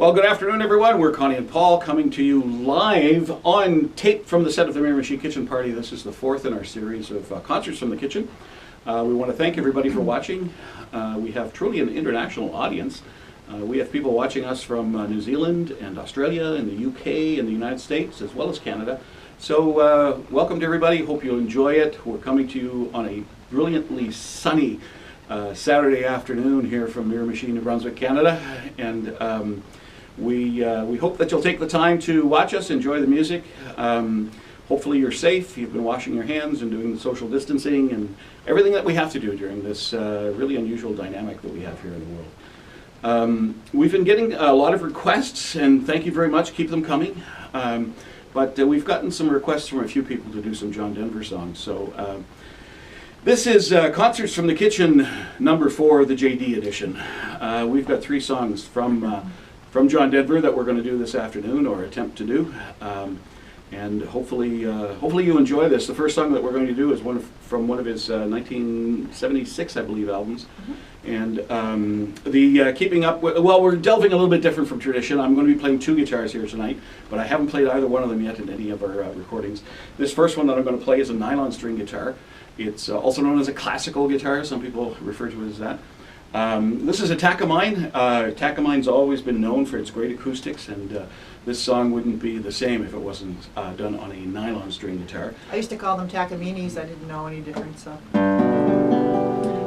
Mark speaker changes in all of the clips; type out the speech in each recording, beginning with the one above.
Speaker 1: Well, good afternoon, everyone. We're Connie and Paul coming to you live on tape from the set of the Miramichi Kitchen Party. This is the fourth in our series of concerts from the kitchen. We want to thank everybody for watching. We have truly an international audience. We have people watching us from New Zealand and Australia and the UK and the United States as well as Canada. So welcome to everybody. Hope you'll enjoy it. We're coming to you on a brilliantly sunny Saturday afternoon here from Miramichi, New Brunswick, Canada. And we hope that you'll take the time to watch us, enjoy the music. Hopefully you're safe, you've been washing your hands and doing the social distancing and everything that we have to do during this really unusual dynamic that we have here in the world. We've been getting a lot of requests, and thank you very much, keep them coming. But we've gotten some requests from a few people to do some John Denver songs. So this is Concerts from the Kitchen number 4, the JD edition. We've got 3 songs from John Denver that we're going to do this afternoon, or attempt to do. And hopefully you enjoy this. The first song that we're going to do is from one of his 1976, I believe, albums. And keeping up with, well, we're delving a little bit different from tradition. I'm going to be playing 2 guitars here tonight, but I haven't played either one of them yet in any of our recordings. This first one that I'm going to play is a nylon string guitar. It's also known as a classical guitar. Some people refer to it as that. This is a Takamine. Takamine's always been known for its great acoustics, and this song wouldn't be the same if it wasn't done on a nylon string guitar.
Speaker 2: I used to call them Takaminis. I didn't know any difference. So.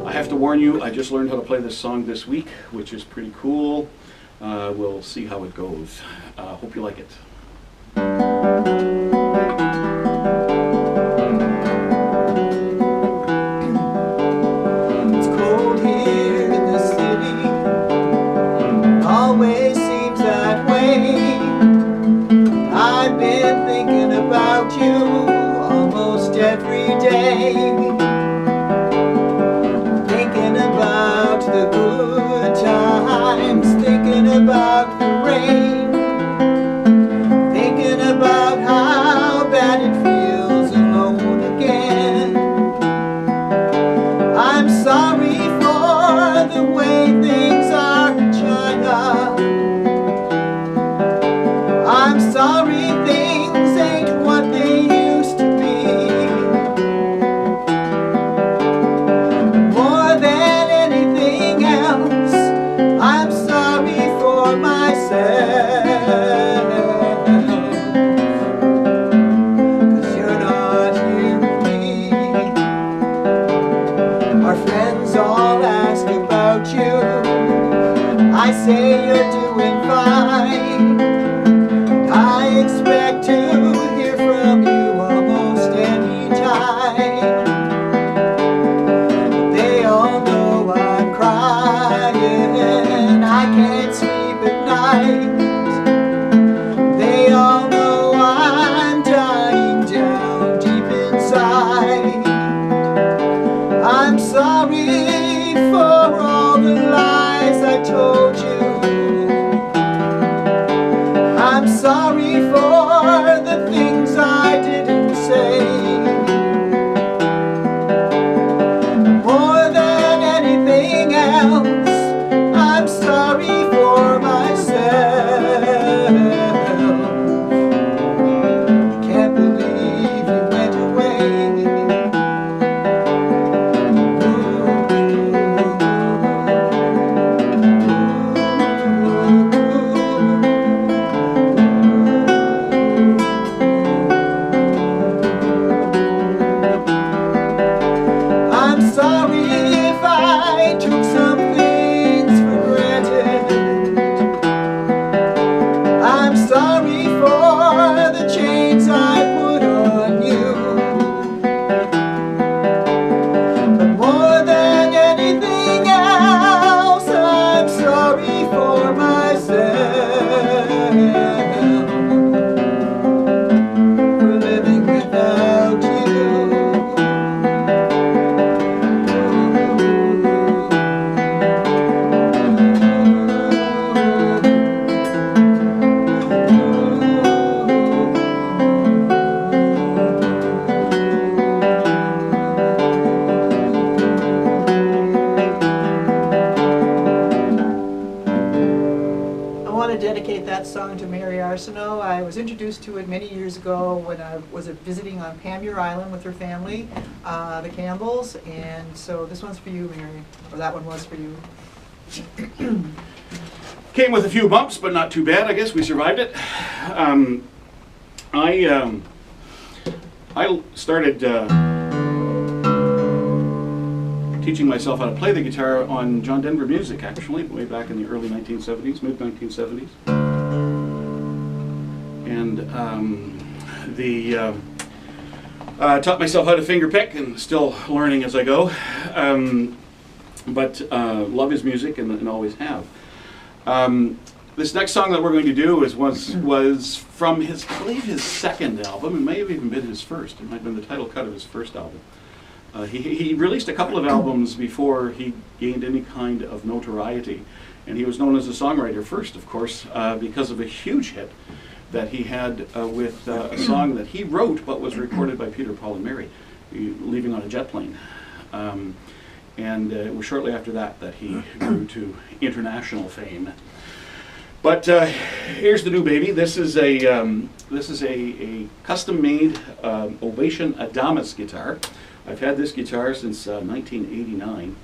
Speaker 1: I have to warn you, I just learned how to play this song this week, which is pretty cool. We'll see how it goes. Hope you like it.
Speaker 3: It's cold here in the city, always seems that way. I've been thinking about you almost every day. The good times, thinking about the rain, thinking about how bad it feels alone again. I'm sorry for the way things are in China. I'm sorry things ain't what they used to be. More than anything else, I'm sorry for myself, 'cause you're not here with me. Our friends all ask about you. I say you're doing fine. I expect to hear from you almost any time. They all know I'm crying, I can't sleep at night. They all know I'm dying down deep inside. I'm sorry for all the lies I told you. I'm sorry for the things I didn't say. More than anything else, I'm sorry for myself. I can't believe you went away.
Speaker 2: want to dedicate that song to Mary Arsenault. I was introduced to it many years ago when I was visiting on Panmure Island with her family, the Campbells, and so this one's for you, Mary, or that one was for you.
Speaker 1: Came with a few bumps, but not too bad. I guess we survived it. I started teaching myself how to play the guitar on John Denver Music, actually, way back in the early 1970s, mid-1970s. And taught myself how to finger pick, and still learning as I go. But love his music and always have. This next song that we're going to do was from his, I believe, his second album. It may have even been his first. It might have been the title cut of his first album. He released a couple of albums before he gained any kind of notoriety, and he was known as a songwriter first, of course, because of a huge hit that he had with a song that he wrote but was recorded by Peter, Paul, and Mary, Leaving on a Jet Plane. And it was shortly after that that he grew to international fame. But here's the new baby. This is a custom-made Ovation Adamus guitar. I've had this guitar since 1989.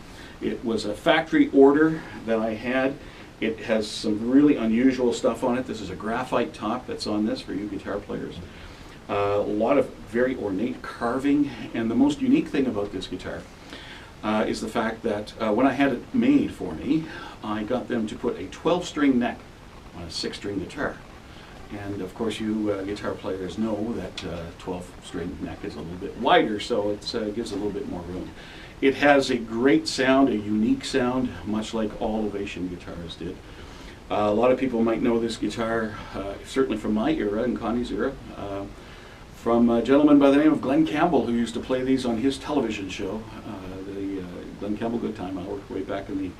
Speaker 1: It was a factory order that I had. It has some really unusual stuff on it. This is a graphite top that's on this for you guitar players. A lot of very ornate carving, and the most unique thing about this guitar is the fact that when I had it made for me, I got them to put a 12-string neck on a 6-string guitar. And of course you guitar players know that 12-string neck is a little bit wider, so it gives a little bit more room. It has a great sound, a unique sound, much like all Ovation guitars did. A lot of people might know this guitar, certainly from my era and Connie's era, from a gentleman by the name of Glenn Campbell, who used to play these on his television show, the Glenn Campbell Good Time Hour, way back in the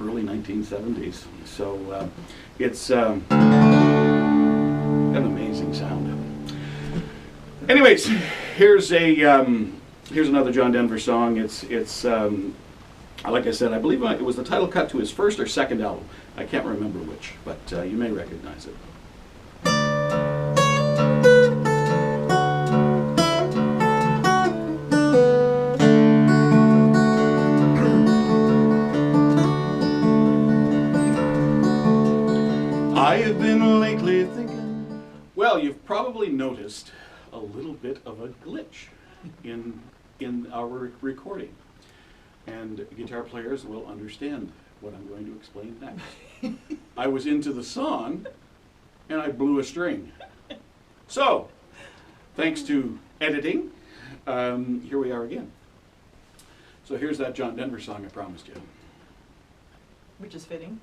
Speaker 1: early 1970s. So it's an amazing sound. Anyways, here's another John Denver song. It's like I said, I believe it was the title cut to his first or second album. I can't remember which, but you may recognize it. I have been lately thinking. Well, you've probably noticed a little bit of a glitch in our recording, and guitar players will understand what I'm going to explain next. I was into the song and I blew a string. So, thanks to editing, here we are again. So here's that John Denver song I promised you.
Speaker 2: Which is fitting.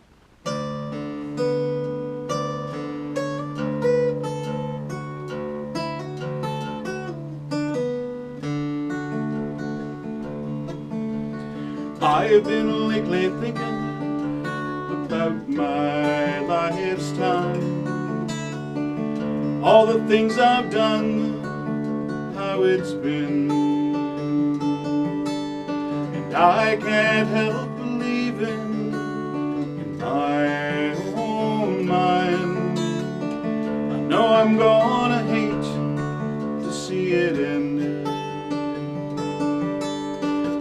Speaker 1: I have been lately thinking about my life's time, all the things I've done, how it's been, and I can't help believing in my own mind. I know I'm gonna hate to see it end.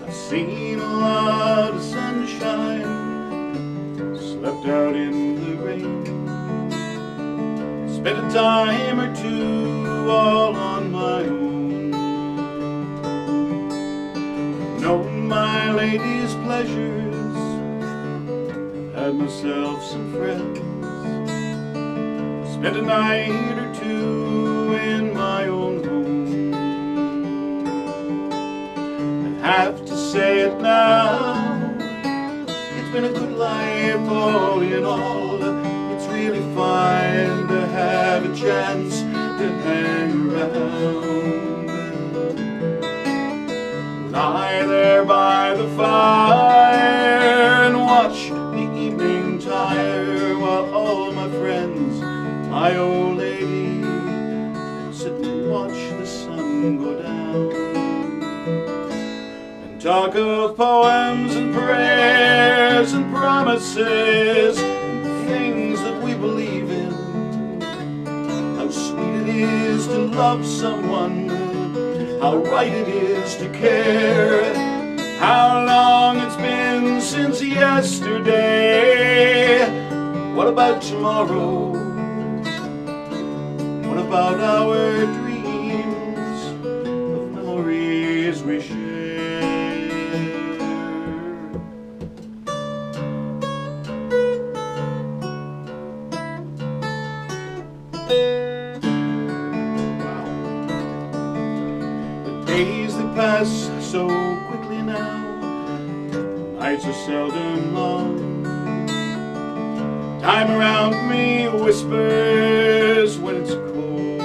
Speaker 1: I've seen a lot of sunshine, slept out in the rain, spent a time or two all on my own, known my lady's pleasures, had myself some friends, spent a night or two in my own home. I have to say it now, it's been a good life all in all. It's really fine to have a chance to hang around, lie there by the fire and watch the evening tire while all my friends, my old lady, sit and watch the sun go down, talk of poems and prayers and promises and things that we believe in. is to love someone, how right it is to care, how long it's been since yesterday. What about tomorrow? What about our dreams of memories we share? Days that pass so quickly now, nights are seldom long. Time around me whispers when it's cold.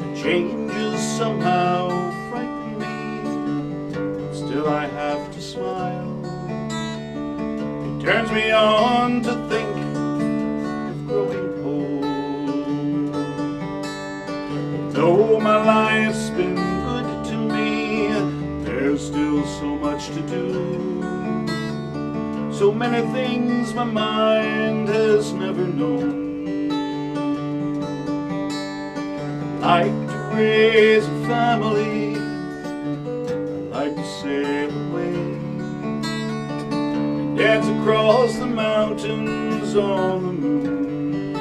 Speaker 1: The changes somehow frighten me, but still I have to smile. It turns me on to think of growing old. Though my life's been good to me, there's still so much to do. So many things my mind has never known. I'd like to raise a family, I'd like to sail away and dance across the mountains on the moon.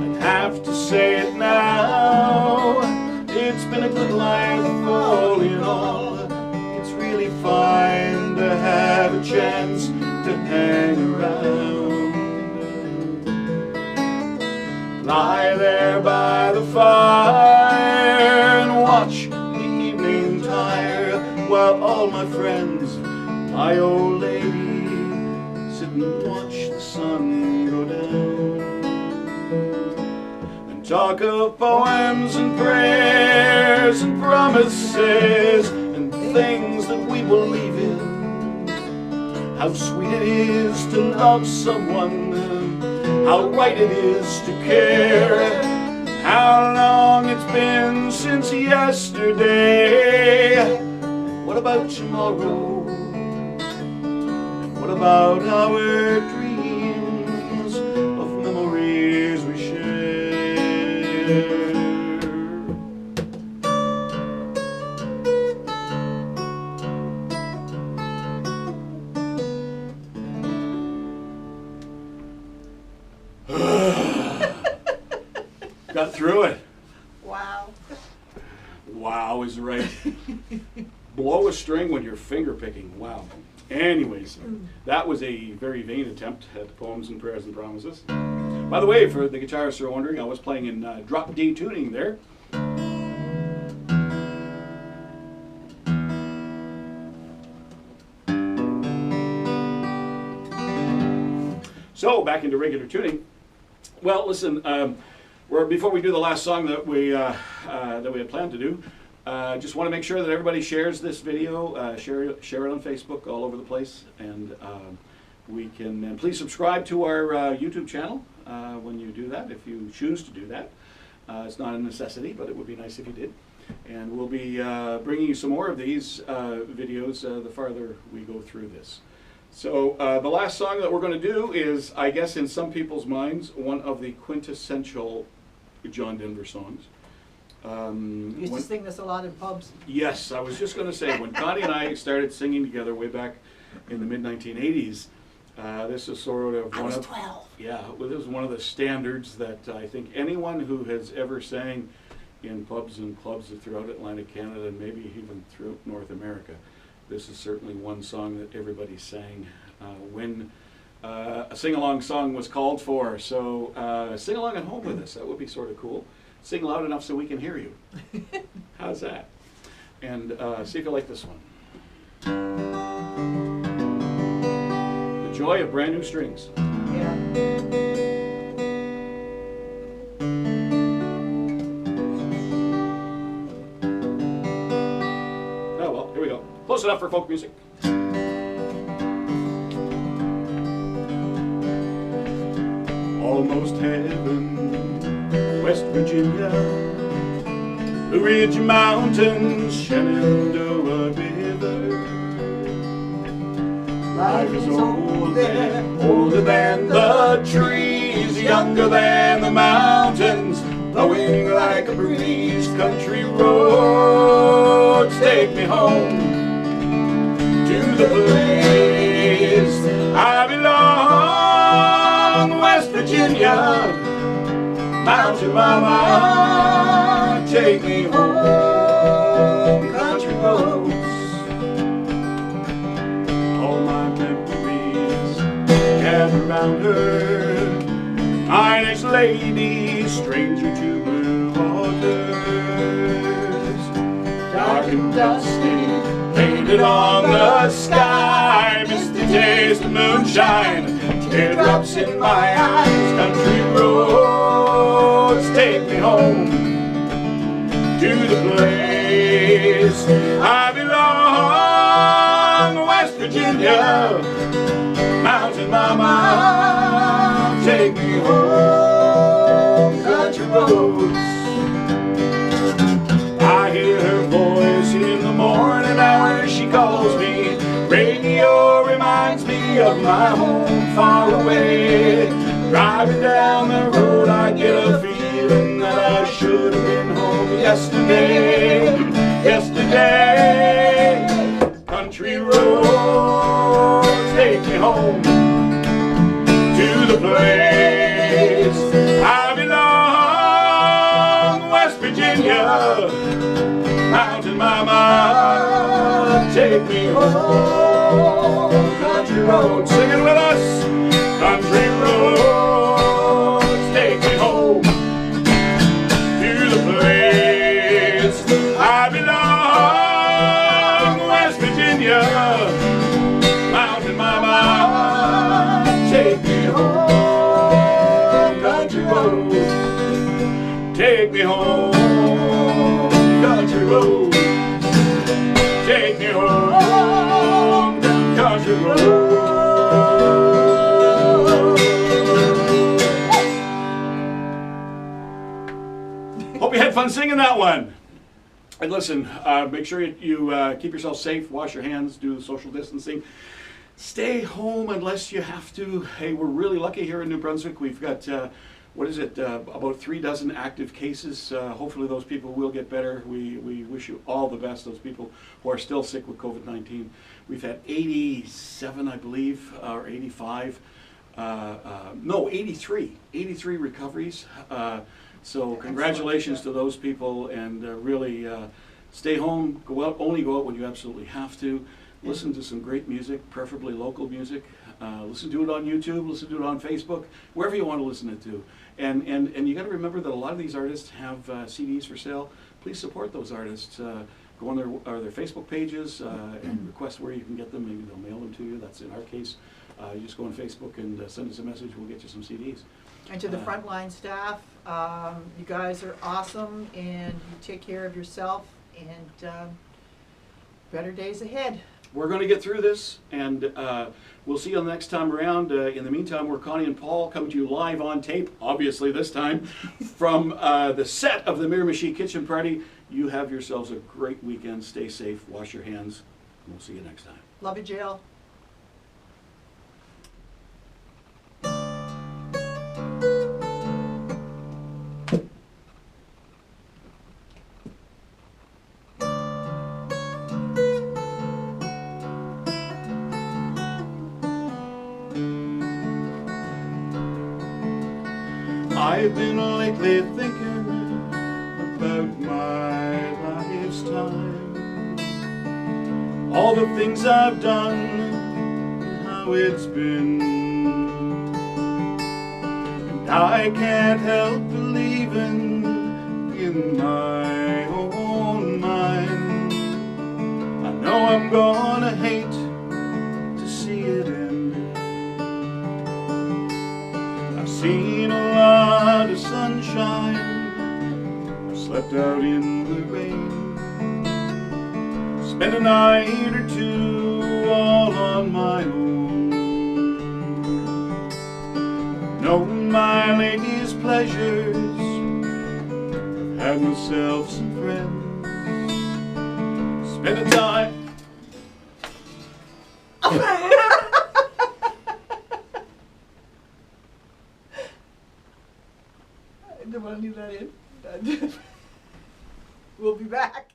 Speaker 1: I'd have to say it now, it's been a good life all in all. It's really fine to have a chance to hang around. Lie there by the fire and watch the evening tire, while all my friends, my old lady, sit and watch the sun go down. And talk of poems and prayers and promises and things that we believe in. How sweet it is to love someone, how right it is to care, how long it's been since yesterday. What about tomorrow? And what about our dreams of memories we share? Got through it.
Speaker 2: Wow.
Speaker 1: Wow is right. Blow a string when you're finger picking. Wow. Anyways, that was a very vain attempt at poems and prayers and promises. By the way, for the guitarists who are wondering, I was playing in drop D tuning there. So back into regular tuning. Well, listen. Before we do the last song that we had planned to do, just want to make sure that everybody shares this video, share it on Facebook all over the place, and and please subscribe to our YouTube channel when you do that, if you choose to do that. It's not a necessity, but it would be nice if you did. And we'll be bringing you some more of these videos the farther we go through this. So the last song that we're going to do is, I guess in some people's minds, one of the quintessential John Denver songs.
Speaker 2: Used to sing this a lot in pubs.
Speaker 1: Yes, I was just going to say, when Connie and I started singing together way back in the mid-1980s, this is sort of
Speaker 2: I was 12.
Speaker 1: Yeah, well, this was one of the standards that I think anyone who has ever sang in pubs and clubs throughout Atlantic Canada, and maybe even throughout North America, this is certainly one song that everybody sang when a sing-along song was called for. So sing along at home with us. That would be sort of cool. Sing loud enough so we can hear you. How's that? And see if you like this one. The Joy of Brand New Strings.
Speaker 2: Yeah.
Speaker 1: Oh well, here we go. Close enough for folk music. Almost heaven, West Virginia, the Ridge Mountains, Shenandoah River. Life is older than the trees younger than the mountains, blowing like a breeze. Country roads take me home to the place I belong. West Virginia, mountain mama, take me home. Country roads, all my memories gather round her. My next lady, stranger to blue waters, dark and dusty, painted on the sky, misty taste of moonshine, teardrops in my eyes. Country roads take me home to the place I belong. West Virginia, mountain mama, take me home. Country roads, I hear her voice in the morning hour, she calls me. Radio reminds me of my home far away. Driving down the road, I get a feeling that I should have been home yesterday. Yesterday, country roads take me home to the place I belong. West Virginia, mountain mama, take me home. Country roads, singing with us. Country roads take me home to the place I belong. West Virginia, mountain mama, take me home. Country roads, take me home. Country roads, take me home. Country roads. Hope you had fun singing that one. And listen, make sure you keep yourself safe, wash your hands, do the social distancing. Stay home unless you have to. Hey, we're really lucky here in New Brunswick. We've got, about 3 dozen active cases. Hopefully those people will get better. We wish you all the best, those people who are still sick with COVID-19. We've had 87, I believe, or 85. No, 83 recoveries. So congratulations to those people, and really stay home, only go out when you absolutely have to. Listen to some great music, preferably local music. Listen to it on YouTube, listen to it on Facebook, wherever you want to listen it to. And you got to remember that a lot of these artists have CDs for sale. Please support those artists. Go on their Facebook pages and request where you can get them. Maybe they'll mail them to you. That's in our case. You just go on Facebook and send us a message. We'll get you some CDs.
Speaker 2: And to the frontline staff, you guys are awesome, and you take care of yourself, and better days ahead.
Speaker 1: We're going to get through this, and we'll see you the next time around. In the meantime, we're Connie and Paul coming to you live on tape, obviously this time, from the set of the Miramichi Kitchen Party. You have yourselves a great weekend. Stay safe, wash your hands, and we'll see you next time.
Speaker 2: Love you, Jill.
Speaker 1: I've been lately thinking about my life's time, all the things I've done, and how it's been, and I can't help believing in my own mind. I know I'm gonna hate to see it end. I've seen a lot of sunshine, I slept out in the rain, spent a night or two all on my own, known my lady's pleasures, I've had myself some friends, spent a time
Speaker 2: I didn't want to leave that in. We'll be back.